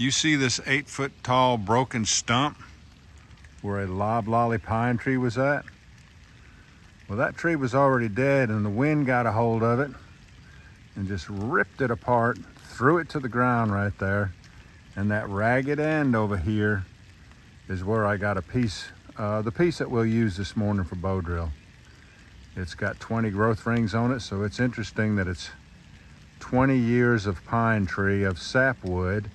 You see this 8-foot tall broken stump where a loblolly pine tree was at? Well, that tree was already dead and the wind got a hold of it and just ripped it apart, threw it to the ground right there. And that ragged end over here is where I got a piece, the piece that we'll use this morning for bow drill. It's got 20 growth rings on it, so it's interesting that it's 20 years of pine tree of sapwood.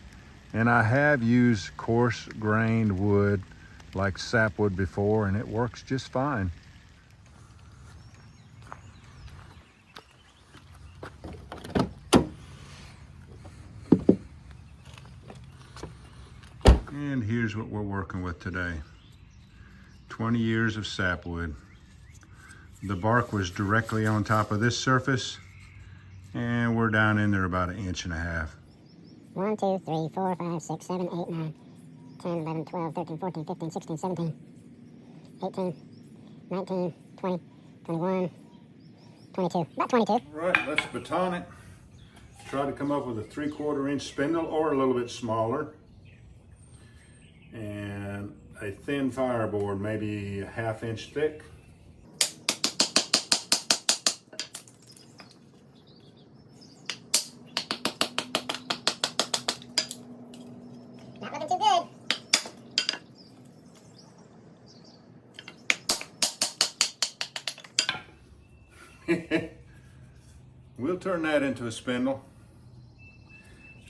And I have used coarse grained wood like sapwood before, and it works just fine. And here's what we're working with today. 20 years of sapwood. The bark was directly on top of this surface, and we're down in there about 1.5 inches. 1, 2, 3, 4, 5, 6, 7, 8, 9, 10, 11, 12, 13, 14, 15, 16, 17, 18, 19, 20, 21, 22. About 22. All right, let's baton it. Try to come up with a 3/4 inch spindle or a little bit smaller. And a thin fireboard, maybe a 1/2 inch thick. Not looking too good. We'll turn that into a spindle.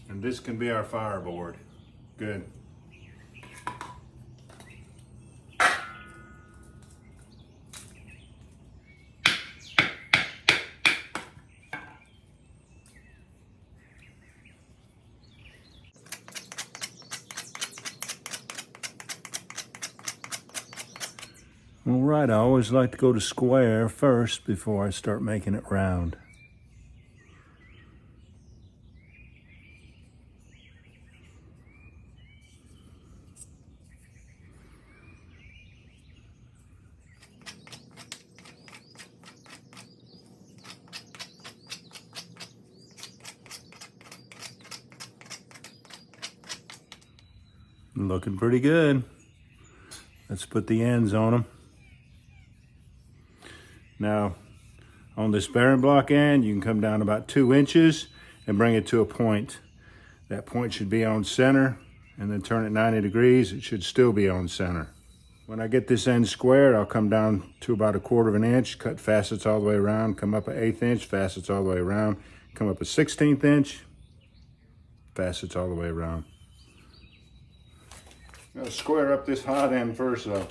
And this can be our fireboard. Good. All right, I always like to go to square first before I start making it round. Looking pretty good. Let's put the ends on them. Now, on this bearing block end, you can come down about 2 inches and bring it to a point. That point should be on center, and then turn it 90 degrees. It should still be on center. When I get this end squared, I'll come down to about 1/4 inch, cut facets all the way around, come up 1/8 inch, facets all the way around, come up 1/16 inch, facets all the way around. Gotta square up this hot end first though.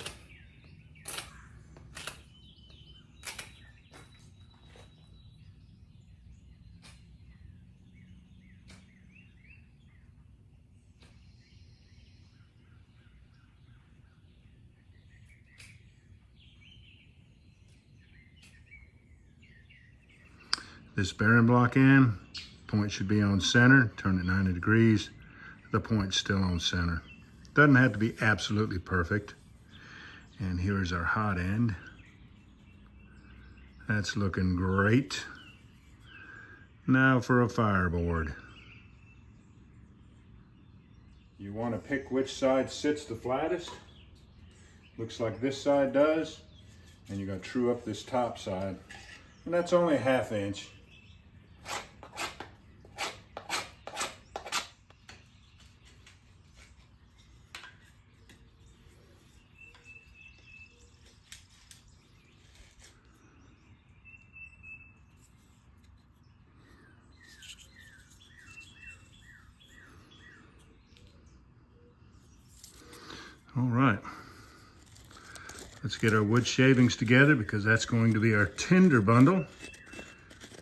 This bearing block end, point should be on center, turn it 90 degrees, the point's still on center. Doesn't have to be absolutely perfect. And here's our hot end. That's looking great. Now for a fireboard. You want to pick which side sits the flattest. Looks like this side does. And you're going to true up this top side. And that's only 1/2 inch. All right, let's get our wood shavings together because that's going to be our tinder bundle.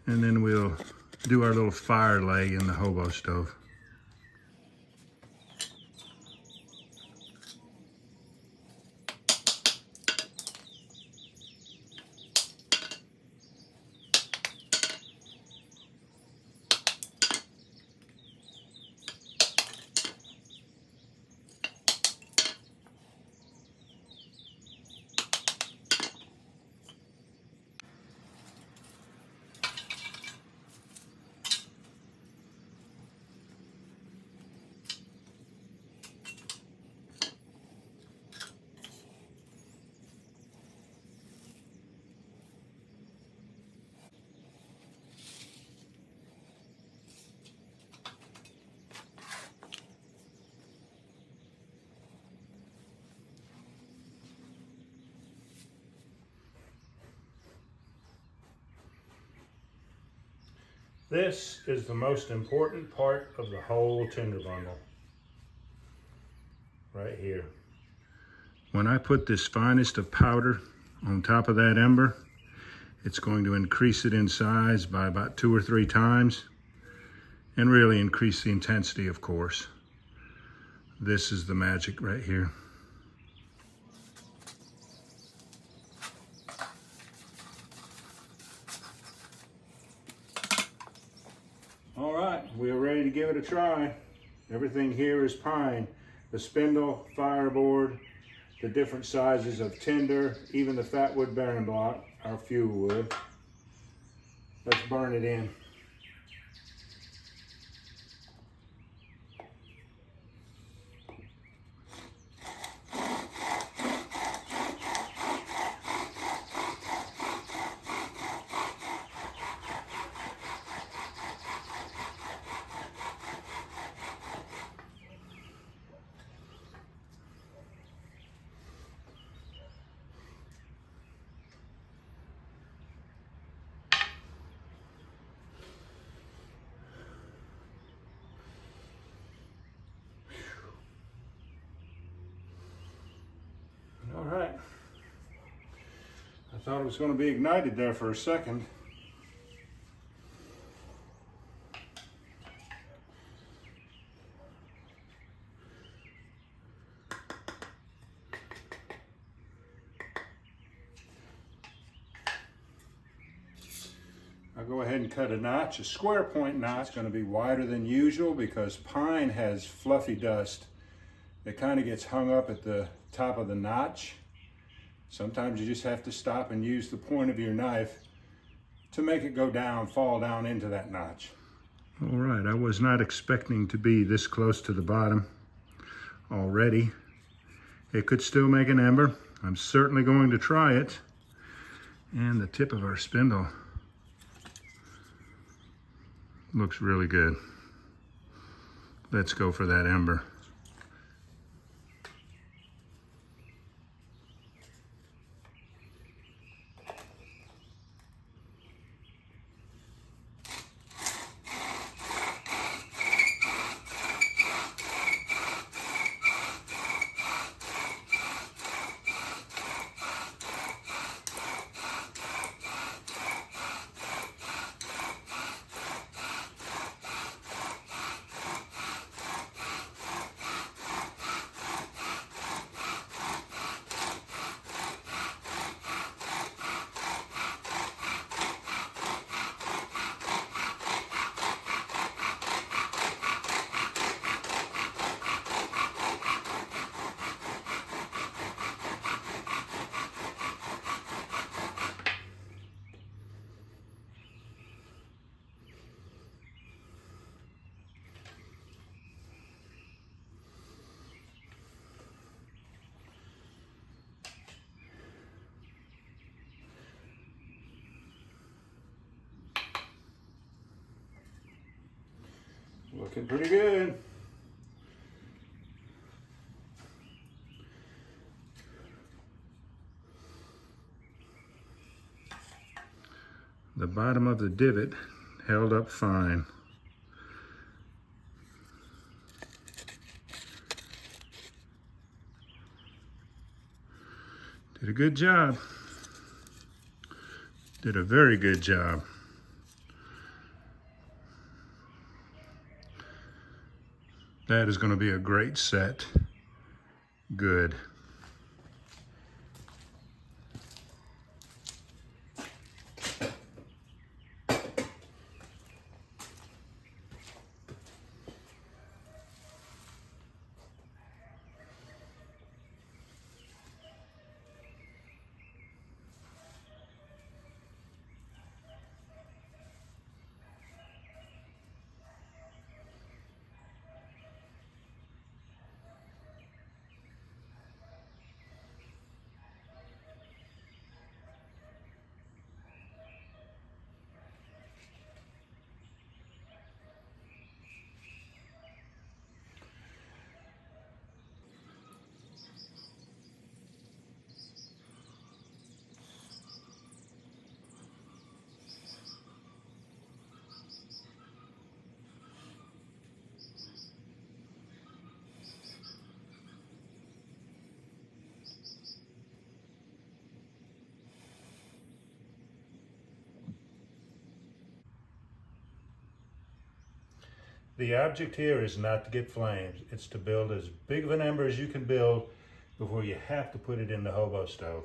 And then we'll do our little fire lay in the hobo stove. This is the most important part of the whole tinder bundle. Right here. When I put this finest of powder on top of that ember, it's going to increase it in size by about 2 or 3 times and really increase the intensity, of course. This is the magic right here. All right, we are ready to give it a try. Everything here is pine. The spindle, fireboard, the different sizes of tinder, even the fatwood bearing block, our fuel wood. Let's burn it in. All right. I thought it was going to be ignited there for a second. I'll go ahead and cut a notch. A square point notch is going to be wider than usual because pine has fluffy dust that kind of gets hung up at the top of the notch. Sometimes you just have to stop and use the point of your knife to make it go down, fall down into that notch. All right, I was not expecting to be this close to the bottom already. It could still make an ember. I'm certainly going to try it. And the tip of our spindle looks really good. Let's go for that ember. Looking pretty good. The bottom of the divot held up fine. Did a good job. Did a very good job. That is going to be a great set. Good. The object here is not to get flames. It's to build as big of an ember as you can build before you have to put it in the hobo stove.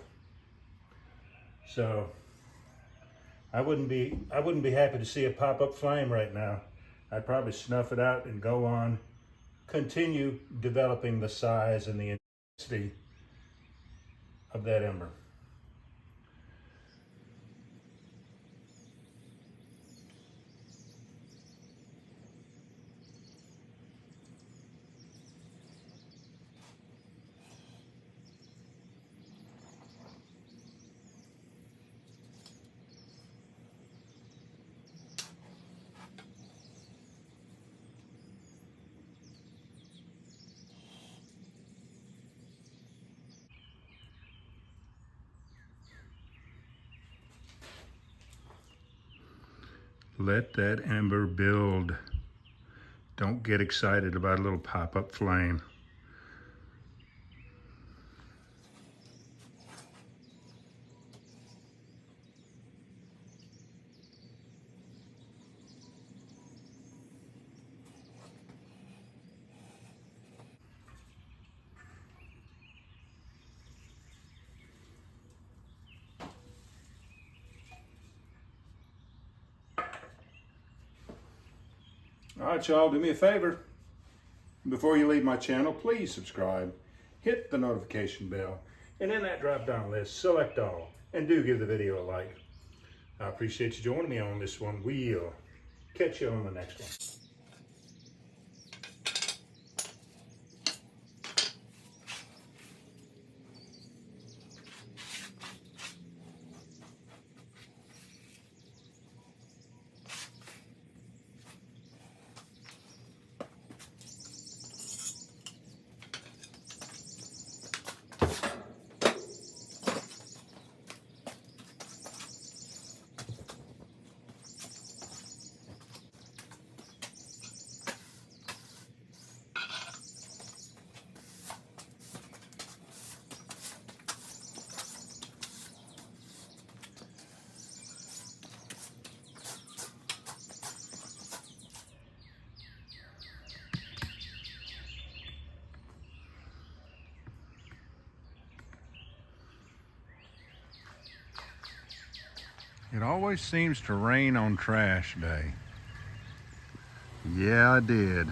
So I wouldn't be happy to see a pop-up flame right now. I'd probably snuff it out and go on, continue developing the size and the intensity of that ember. Let that ember build. Don't get excited about a little pop-up flame. All right, y'all, do me a favor. Before you leave my channel, please subscribe, hit the notification bell, and in that drop-down list, select all, and do give the video a like. I appreciate you joining me on this one. We'll catch you on the next one. It always seems to rain on trash day. Yeah, I did.